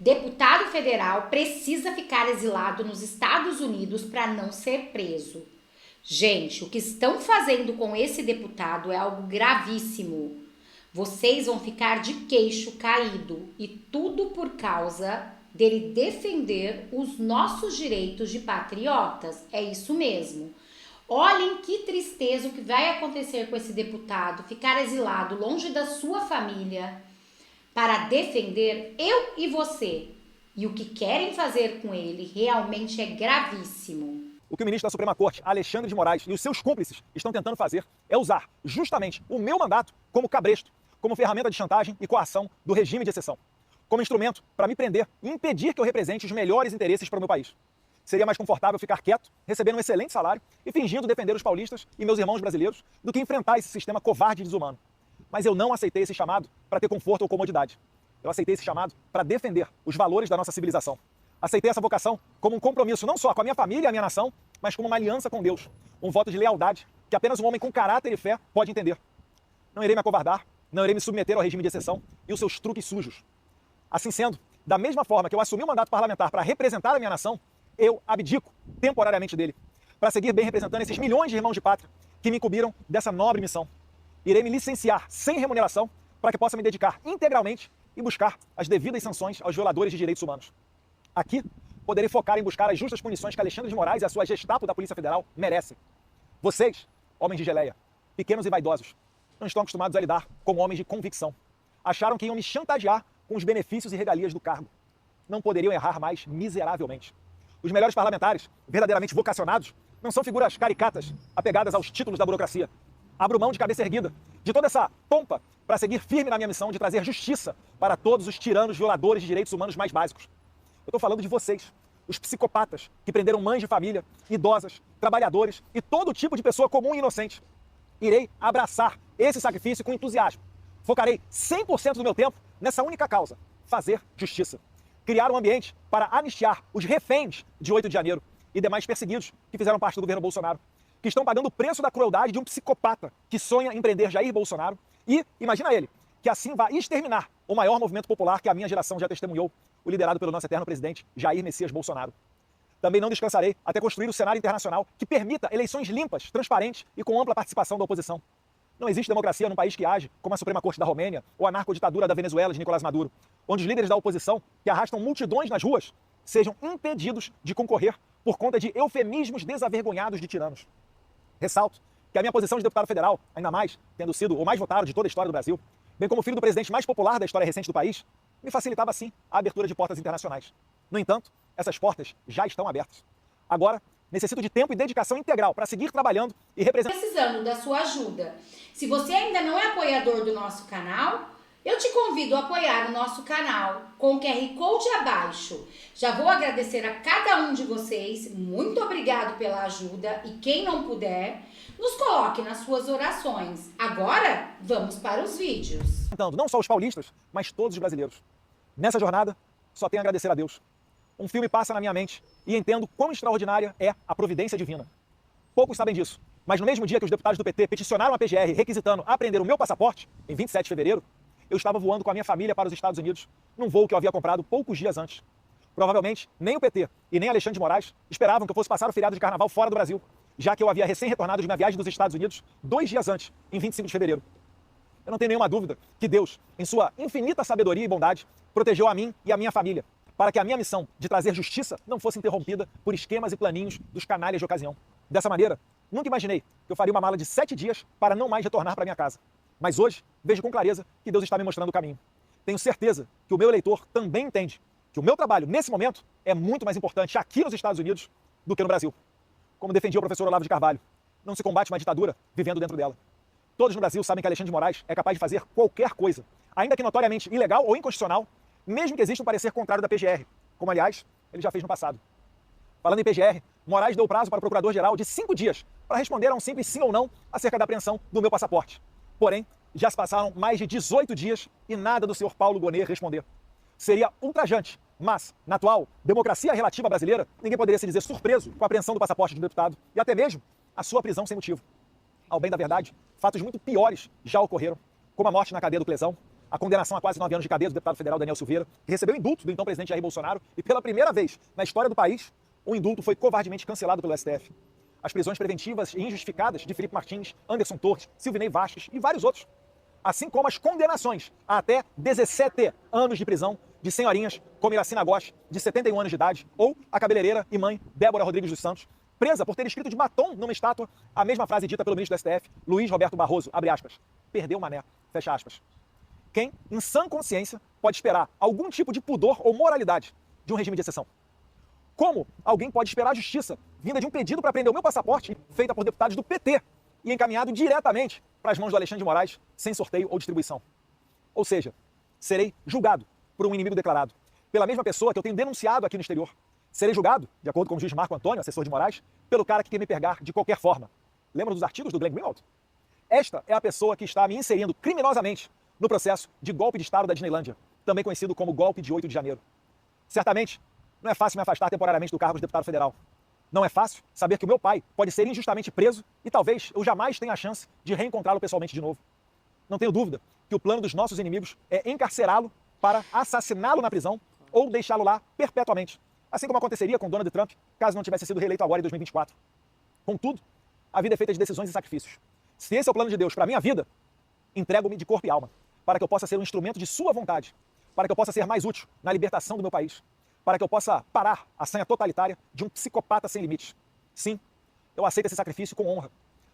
Deputado federal precisa ficar exilado nos Estados Unidos para não ser preso. Gente, o que estão fazendo com esse deputado é algo gravíssimo. Vocês vão ficar de queixo caído e tudo por causa dele defender os nossos direitos de patriotas. É isso mesmo. Olhem que tristeza o que vai acontecer com esse deputado, ficar exilado longe da sua família para defender eu e você. E o que querem fazer com ele realmente é gravíssimo. O que o ministro da Suprema Corte, Alexandre de Moraes, e os seus cúmplices estão tentando fazer é usar justamente o meu mandato como cabresto, como ferramenta de chantagem e coação do regime de exceção, como instrumento para me prender e impedir que eu represente os melhores interesses para o meu país. Seria mais confortável ficar quieto, recebendo um excelente salário e fingindo defender os paulistas e meus irmãos brasileiros do que enfrentar esse sistema covarde e desumano. Mas eu não aceitei esse chamado para ter conforto ou comodidade. Eu aceitei esse chamado para defender os valores da nossa civilização. Aceitei essa vocação como um compromisso não só com a minha família e a minha nação, mas como uma aliança com Deus, um voto de lealdade que apenas um homem com caráter e fé pode entender. Não irei me acovardar, não irei me submeter ao regime de exceção e os seus truques sujos. Assim sendo, da mesma forma que eu assumi o mandato parlamentar para representar a minha nação, eu abdico temporariamente dele, para seguir bem representando esses milhões de irmãos de pátria que me incumbiram dessa nobre missão. Irei me licenciar sem remuneração para que possa me dedicar integralmente e buscar as devidas sanções aos violadores de direitos humanos. Aqui, poderei focar em buscar as justas punições que Alexandre de Moraes e a sua Gestapo da Polícia Federal merecem. Vocês, homens de geleia, pequenos e vaidosos, não estão acostumados a lidar como homens de convicção. Acharam que iam me chantagear com os benefícios e regalias do cargo. Não poderiam errar mais miseravelmente. Os melhores parlamentares, verdadeiramente vocacionados, não são figuras caricatas, apegadas aos títulos da burocracia. Abro mão de cabeça erguida, de toda essa pompa, para seguir firme na minha missão de trazer justiça para todos os tiranos violadores de direitos humanos mais básicos. Eu estou falando de vocês, os psicopatas que prenderam mães de família, idosas, trabalhadores e todo tipo de pessoa comum e inocente. Irei abraçar esse sacrifício com entusiasmo. Focarei 100% do meu tempo nessa única causa, fazer justiça. Criar um ambiente para anistiar os reféns de 8 de janeiro e demais perseguidos que fizeram parte do governo Bolsonaro, que estão pagando o preço da crueldade de um psicopata que sonha em prender Jair Bolsonaro e, imagina ele, que assim vai exterminar o maior movimento popular que a minha geração já testemunhou, o liderado pelo nosso eterno presidente Jair Messias Bolsonaro. Também não descansarei até construir o cenário internacional que permita eleições limpas, transparentes e com ampla participação da oposição. Não existe democracia num país que age como a Suprema Corte da Romênia ou a narcoditadura da Venezuela de Nicolás Maduro, onde os líderes da oposição, que arrastam multidões nas ruas, sejam impedidos de concorrer por conta de eufemismos desavergonhados de tiranos. Ressalto que a minha posição de deputado federal, ainda mais tendo sido o mais votado de toda a história do Brasil, bem como filho do presidente mais popular da história recente do país, me facilitava, sim, a abertura de portas internacionais. No entanto, essas portas já estão abertas. Agora, necessito de tempo e dedicação integral para seguir trabalhando e representando. Precisando da sua ajuda. Se você ainda não é apoiador do nosso canal, eu te convido a apoiar o nosso canal com o QR Code abaixo. Já vou agradecer a cada um de vocês. Muito obrigado pela ajuda e quem não puder, nos coloque nas suas orações. Agora, vamos para os vídeos. Não só os paulistas, mas todos os brasileiros. Nessa jornada, só tenho a agradecer a Deus. Um filme passa na minha mente e entendo quão extraordinária é a providência divina. Poucos sabem disso, mas no mesmo dia que os deputados do PT peticionaram a PGR requisitando apreender o meu passaporte, em 27 de fevereiro, eu estava voando com a minha família para os Estados Unidos, num voo que eu havia comprado poucos dias antes. Provavelmente, nem o PT e nem Alexandre de Moraes esperavam que eu fosse passar o feriado de carnaval fora do Brasil, já que eu havia recém-retornado de minha viagem dos Estados Unidos 2 dias antes, em 25 de fevereiro. Eu não tenho nenhuma dúvida que Deus, em sua infinita sabedoria e bondade, protegeu a mim e a minha família, para que a minha missão de trazer justiça não fosse interrompida por esquemas e planinhos dos canalhas de ocasião. Dessa maneira, nunca imaginei que eu faria uma mala de 7 dias para não mais retornar para minha casa. Mas hoje, vejo com clareza que Deus está me mostrando o caminho. Tenho certeza que o meu eleitor também entende que o meu trabalho, nesse momento, é muito mais importante aqui nos Estados Unidos do que no Brasil. Como defendia o professor Olavo de Carvalho, não se combate uma ditadura vivendo dentro dela. Todos no Brasil sabem que Alexandre de Moraes é capaz de fazer qualquer coisa, ainda que notoriamente ilegal ou inconstitucional, mesmo que exista um parecer contrário da PGR, como, aliás, ele já fez no passado. Falando em PGR, Moraes deu prazo para o procurador-geral de 5 dias para responder a um simples sim ou não acerca da apreensão do meu passaporte. Porém, já se passaram mais de 18 dias e nada do senhor Paulo Gonet responder. Seria ultrajante, mas, na atual democracia relativa brasileira, ninguém poderia se dizer surpreso com a apreensão do passaporte de um deputado e até mesmo a sua prisão sem motivo. Ao bem da verdade, fatos muito piores já ocorreram, como a morte na cadeia do Clesão, a condenação a quase 9 anos de cadeia do deputado federal Daniel Silveira, que recebeu indulto do então presidente Jair Bolsonaro, e pela primeira vez na história do país, o indulto foi covardemente cancelado pelo STF. As prisões preventivas e injustificadas de Felipe Martins, Anderson Torres, Silvinei Vasquez e vários outros. Assim como as condenações a até 17 anos de prisão de senhorinhas como Iracina Gosch, de 71 anos de idade, ou a cabeleireira e mãe Débora Rodrigues dos Santos, presa por ter escrito de batom numa estátua a mesma frase dita pelo ministro do STF, Luiz Roberto Barroso, abre aspas, perdeu o mané, fecha aspas. Quem, em sã consciência, pode esperar algum tipo de pudor ou moralidade de um regime de exceção? Como alguém pode esperar a justiça vinda de um pedido para prender o meu passaporte, feita por deputados do PT, e encaminhado diretamente para as mãos do Alexandre de Moraes, sem sorteio ou distribuição? Ou seja, serei julgado por um inimigo declarado, pela mesma pessoa que eu tenho denunciado aqui no exterior. Serei julgado, de acordo com o juiz Marco Antônio, assessor de Moraes, pelo cara que quer me pegar de qualquer forma. Lembram dos artigos do Glenn Greenwald? Esta é a pessoa que está me inserindo criminosamente no processo de golpe de Estado da Disneylândia, também conhecido como golpe de 8 de janeiro. Certamente, não é fácil me afastar temporariamente do cargo de deputado federal. Não é fácil saber que o meu pai pode ser injustamente preso e talvez eu jamais tenha a chance de reencontrá-lo pessoalmente de novo. Não tenho dúvida que o plano dos nossos inimigos é encarcerá-lo para assassiná-lo na prisão ou deixá-lo lá perpetuamente, assim como aconteceria com Donald Trump caso não tivesse sido reeleito agora em 2024. Contudo, a vida é feita de decisões e sacrifícios. Se esse é o plano de Deus para a minha vida, entrego-me de corpo e alma, para que eu possa ser um instrumento de sua vontade, para que eu possa ser mais útil na libertação do meu país, para que eu possa parar a sanha totalitária de um psicopata sem limites. Sim, eu aceito esse sacrifício com honra.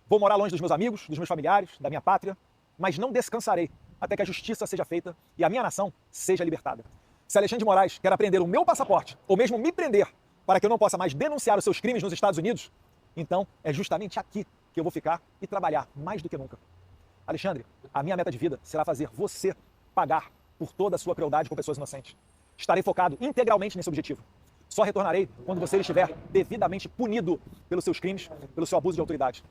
Vou morar longe dos meus amigos, dos meus familiares, da minha pátria, mas não descansarei até que a justiça seja feita e a minha nação seja libertada. Se Alexandre de Moraes quer apreender o meu passaporte, ou mesmo me prender, para que eu não possa mais denunciar os seus crimes nos Estados Unidos, então é justamente aqui que eu vou ficar e trabalhar mais do que nunca. Alexandre, a minha meta de vida será fazer você pagar por toda a sua crueldade com pessoas inocentes. Estarei focado integralmente nesse objetivo. Só retornarei quando você estiver devidamente punido pelos seus crimes, pelo seu abuso de autoridade.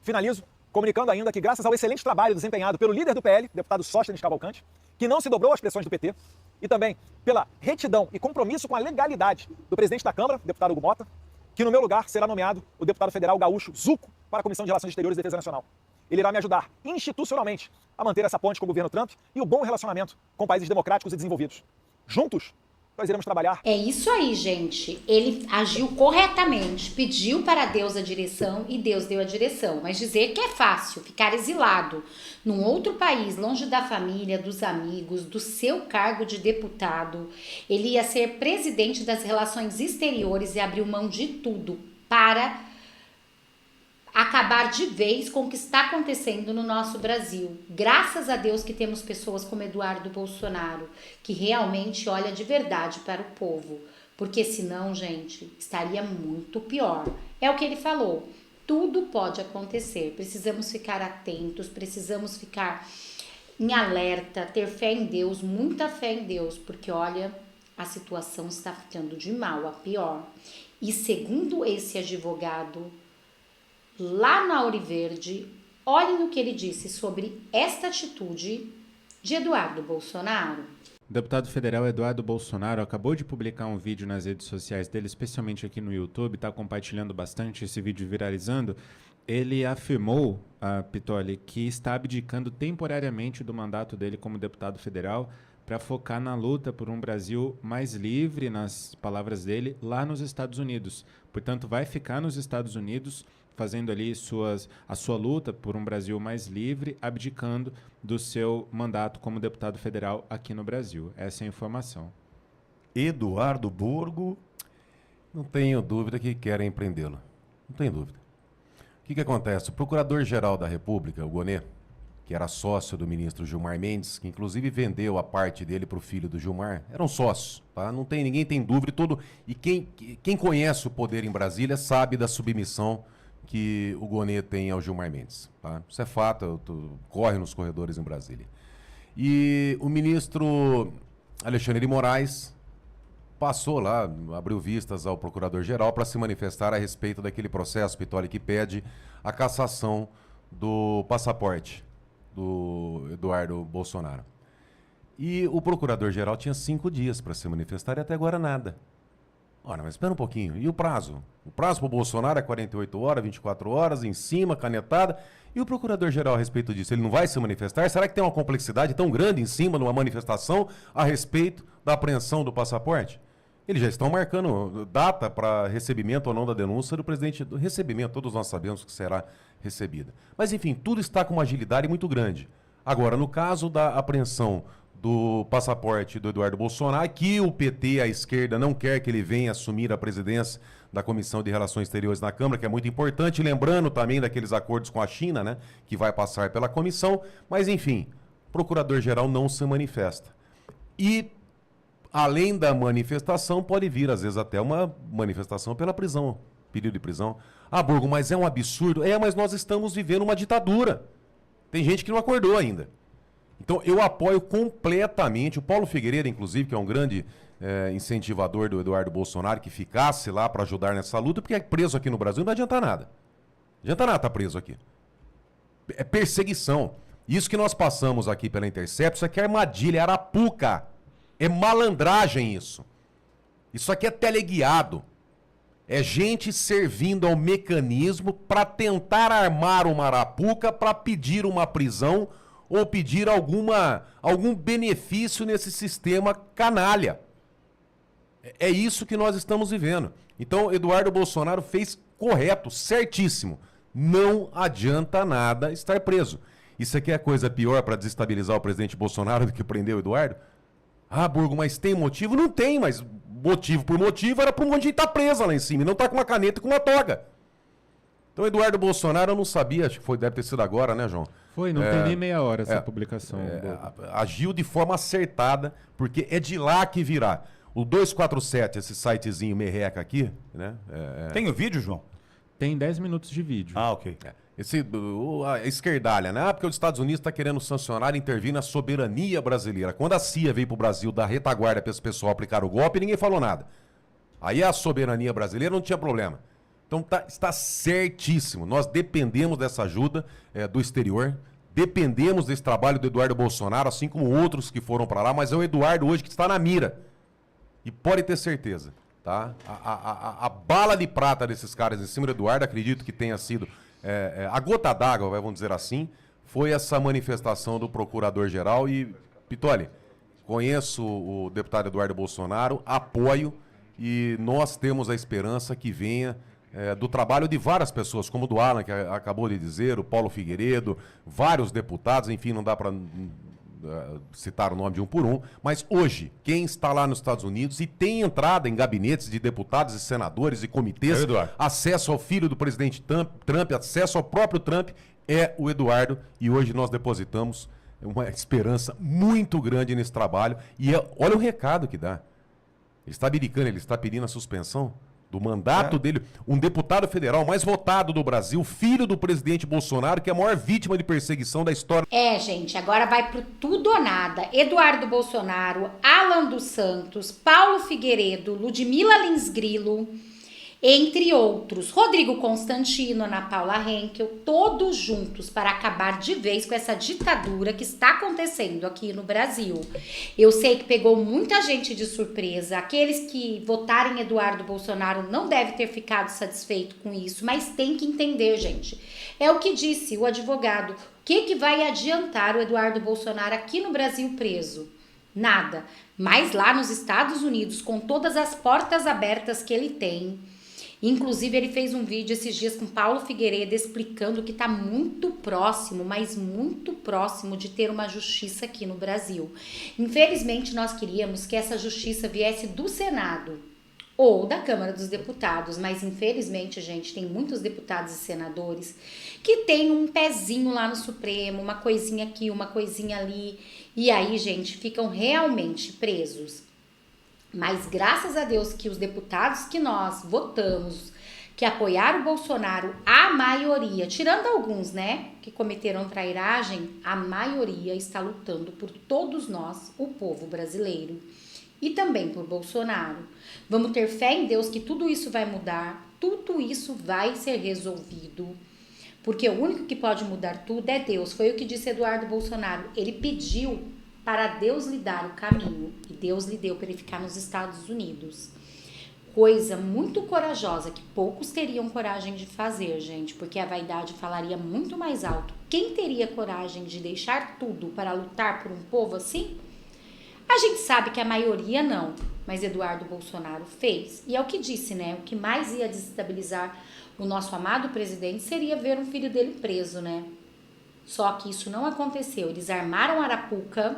Finalizo comunicando ainda que, graças ao excelente trabalho desempenhado pelo líder do PL, deputado Sóstenes Cavalcante, que não se dobrou às pressões do PT, e também pela retidão e compromisso com a legalidade do presidente da Câmara, deputado Hugo Mota, que no meu lugar será nomeado o deputado federal gaúcho Zuco para a Comissão de Relações Exteriores e Defesa Nacional. Ele irá me ajudar institucionalmente a manter essa ponte com o governo Trump e o bom relacionamento com países democráticos e desenvolvidos. Juntos, nós iremos trabalhar. É isso aí, gente. Ele agiu corretamente, pediu para Deus a direção e Deus deu a direção. Mas dizer que é fácil ficar exilado num outro país, longe da família, dos amigos, do seu cargo de deputado, ele ia ser presidente das relações exteriores e abriu mão de tudo para acabar de vez com o que está acontecendo no nosso Brasil. Graças a Deus que temos pessoas como Eduardo Bolsonaro, que realmente olha de verdade para o povo, porque senão, gente, estaria muito pior. É o que ele falou, tudo pode acontecer, precisamos ficar atentos, precisamos ficar em alerta, ter fé em Deus, muita fé em Deus, porque olha, a situação está ficando de mal a pior. E segundo esse advogado, lá na Auriverde, olhem no que ele disse sobre esta atitude de Eduardo Bolsonaro. O deputado federal Eduardo Bolsonaro acabou de publicar um vídeo nas redes sociais dele, especialmente aqui no YouTube, está compartilhando bastante esse vídeo viralizando. Ele afirmou, Pitoli, que está abdicando temporariamente do mandato dele como deputado federal para focar na luta por um Brasil mais livre, nas palavras dele, lá nos Estados Unidos. Portanto, vai ficar nos Estados Unidos fazendo ali a sua luta por um Brasil mais livre, abdicando do seu mandato como deputado federal aqui no Brasil. Essa é a informação. Eduardo Burgo, não tenho dúvida que querem prendê-lo. Não tenho dúvida. O que acontece? O Procurador-Geral da República, o Gonê, que era sócio do ministro Gilmar Mendes, que inclusive vendeu a parte dele para o filho do Gilmar, eram sócios, tá? Ninguém tem dúvida. E quem conhece o poder em Brasília sabe da submissão que o Gonê tem ao Gilmar Mendes. Tá? Isso é fato, corre nos corredores em Brasília. E o ministro Alexandre de Moraes passou lá, abriu vistas ao Procurador-Geral para se manifestar a respeito daquele processo, Pitoli, que pede a cassação do passaporte do Eduardo Bolsonaro. E o Procurador-Geral tinha 5 dias para se manifestar e até agora nada. Ora, mas espera um pouquinho. E o prazo? O prazo para o Bolsonaro é 48 horas, 24 horas, em cima, canetada. E o procurador-geral a respeito disso? Ele não vai se manifestar? Será que tem uma complexidade tão grande em cima de uma manifestação a respeito da apreensão do passaporte? Eles já estão marcando data para recebimento ou não da denúncia do presidente. Do recebimento, todos nós sabemos que será recebida. Mas, enfim, tudo está com uma agilidade muito grande. Agora, no caso da apreensão do passaporte do Eduardo Bolsonaro, que o PT, a esquerda, não quer que ele venha assumir a presidência da Comissão de Relações Exteriores na Câmara, que é muito importante, lembrando também daqueles acordos com a China, né, que vai passar pela comissão, mas enfim, o procurador-geral não se manifesta. E, além da manifestação, pode vir, às vezes, até uma manifestação pela prisão, pedido de prisão. Ah, Burgo, mas é um absurdo. É, mas nós estamos vivendo uma ditadura. Tem gente que não acordou ainda. Então, eu apoio completamente, o Paulo Figueiredo, inclusive, que é um grande incentivador do Eduardo Bolsonaro, que ficasse lá para ajudar nessa luta, porque preso aqui no Brasil não adianta nada. Não adianta nada estar preso aqui. É perseguição. Isso que nós passamos aqui pela Intercept, isso aqui é armadilha, é arapuca. É malandragem isso. Isso aqui é teleguiado. É gente servindo ao mecanismo para tentar armar uma arapuca para pedir uma prisão ou pedir algum benefício nesse sistema canalha. É isso que nós estamos vivendo. Então, Eduardo Bolsonaro fez correto, certíssimo. Não adianta nada estar preso. Isso aqui é coisa pior para desestabilizar o presidente Bolsonaro do que prender o Eduardo? Ah, Burgo, mas tem motivo? Não tem, mas motivo por motivo era para um monte de gente estar presa lá em cima e não estar com uma caneta e com uma toga. Então, Eduardo Bolsonaro, eu não sabia, acho que deve ter sido agora, né, João? Foi, não tem nem meia hora essa publicação. Agiu de forma acertada, porque é de lá que virá. O 247, esse sitezinho merreca aqui, né? Tem o vídeo, João? Tem 10 minutos de vídeo. Ah, ok. A esquerdalha, né? Porque os Estados Unidos está querendo sancionar e intervir na soberania brasileira. Quando a CIA veio para o Brasil dar retaguarda para esse pessoal aplicar o golpe, ninguém falou nada. Aí a soberania brasileira não tinha problema. Então está certíssimo. Nós dependemos dessa ajuda do exterior, dependemos desse trabalho do Eduardo Bolsonaro, assim como outros que foram para lá, mas é o Eduardo hoje que está na mira. E pode ter certeza, tá? A bala de prata desses caras em cima do Eduardo, acredito que tenha sido a gota d'água, vamos dizer assim, foi essa manifestação do Procurador-Geral. E, Pitoli, conheço o deputado Eduardo Bolsonaro, apoio, e nós temos a esperança que venha do trabalho de várias pessoas, como o do Alan, que acabou de dizer, o Paulo Figueiredo, vários deputados, enfim, não dá para citar o nome de um por um, mas hoje, quem está lá nos Estados Unidos e tem entrada em gabinetes de deputados e senadores e comitês, acesso ao filho do presidente Trump, acesso ao próprio Trump, é o Eduardo, e hoje nós depositamos uma esperança muito grande nesse trabalho, e olha o recado que dá. Ele está abdicando, ele está pedindo a suspensão do mandato dele, um deputado federal mais votado do Brasil, filho do presidente Bolsonaro, que é a maior vítima de perseguição da história. Gente, agora vai pro tudo ou nada. Eduardo Bolsonaro, Alan dos Santos, Paulo Figueiredo, Ludmila Lins Grilo, entre outros, Rodrigo Constantino, Ana Paula Henkel, todos juntos para acabar de vez com essa ditadura que está acontecendo aqui no Brasil. Eu sei que pegou muita gente de surpresa, aqueles que votaram em Eduardo Bolsonaro não devem ter ficado satisfeitos com isso, mas tem que entender, gente. É o que disse o advogado, o que vai adiantar o Eduardo Bolsonaro aqui no Brasil preso? Nada, mas lá nos Estados Unidos, com todas as portas abertas que ele tem. Inclusive, ele fez um vídeo esses dias com Paulo Figueiredo explicando que está muito próximo, mas muito próximo de ter uma justiça aqui no Brasil. Infelizmente, nós queríamos que essa justiça viesse do Senado ou da Câmara dos Deputados, mas infelizmente, gente, tem muitos deputados e senadores que têm um pezinho lá no Supremo, uma coisinha aqui, uma coisinha ali, e aí, gente, ficam realmente presos. Mas graças a Deus que os deputados que nós votamos, que apoiaram o Bolsonaro, a maioria, tirando alguns, né, que cometeram trairagem, a maioria está lutando por todos nós, o povo brasileiro. E também por Bolsonaro. Vamos ter fé em Deus que tudo isso vai mudar, tudo isso vai ser resolvido. Porque o único que pode mudar tudo é Deus. Foi o que disse Eduardo Bolsonaro. Ele pediu para Deus lhe dar o caminho, e Deus lhe deu para ele ficar nos Estados Unidos. coisa muito corajosa que poucos teriam coragem de fazer, gente, porque a vaidade falaria muito mais alto. Quem teria coragem de deixar tudo para lutar por um povo assim? A gente sabe que a maioria não, mas Eduardo Bolsonaro fez. E é o que disse, né? O que mais ia desestabilizar o nosso amado presidente seria ver um filho dele preso, né? Só que isso não aconteceu. Eles armaram Arapuca,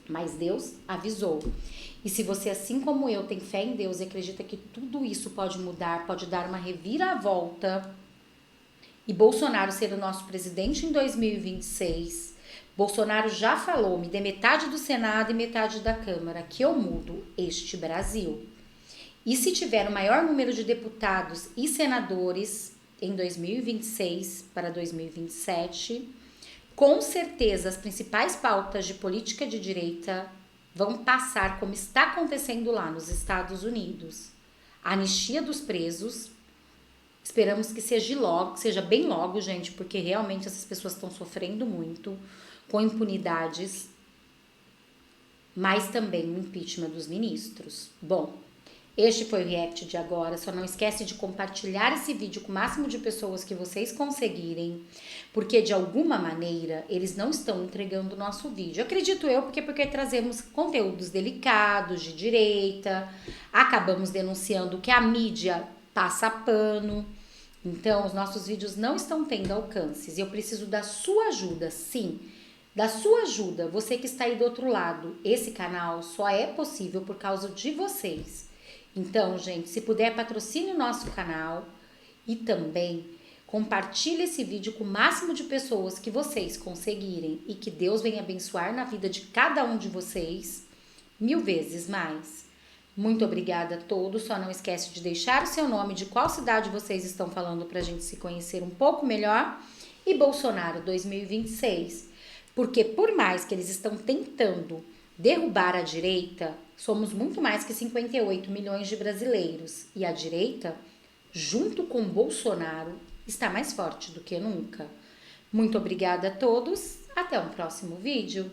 mas Deus avisou. E se você, assim como eu, tem fé em Deus e acredita que tudo isso pode mudar, pode dar uma reviravolta, e Bolsonaro ser o nosso presidente em 2026, Bolsonaro já falou, me dê metade do Senado e metade da Câmara, que eu mudo este Brasil. E se tiver o maior número de deputados e senadores em 2026 para 2027, com certeza as principais pautas de política de direita vão passar como está acontecendo lá nos Estados Unidos. A anistia dos presos, esperamos que seja bem logo, gente, porque realmente essas pessoas estão sofrendo muito com impunidades, mas também o impeachment dos ministros. Bom, este foi o react de agora. Só não esquece de compartilhar esse vídeo com o máximo de pessoas que vocês conseguirem, porque de alguma maneira eles não estão entregando o nosso vídeo. Acredito eu, porque trazemos conteúdos delicados, de direita, acabamos denunciando que a mídia passa pano. Então, os nossos vídeos não estão tendo alcances. E eu preciso da sua ajuda, sim. Da sua ajuda, você que está aí do outro lado. Esse canal só é possível por causa de vocês. Então, gente, se puder, patrocine o nosso canal e também compartilhe esse vídeo com o máximo de pessoas que vocês conseguirem e que Deus venha abençoar na vida de cada um de vocês 1000 vezes mais. Muito obrigada a todos. Só não esquece de deixar o seu nome, de qual cidade vocês estão falando para a gente se conhecer um pouco melhor. E Bolsonaro 2026, porque por mais que eles estão tentando derrubar a direita, somos muito mais que 58 milhões de brasileiros. E a direita, junto com Bolsonaro, está mais forte do que nunca. Muito obrigada a todos. Até um próximo vídeo.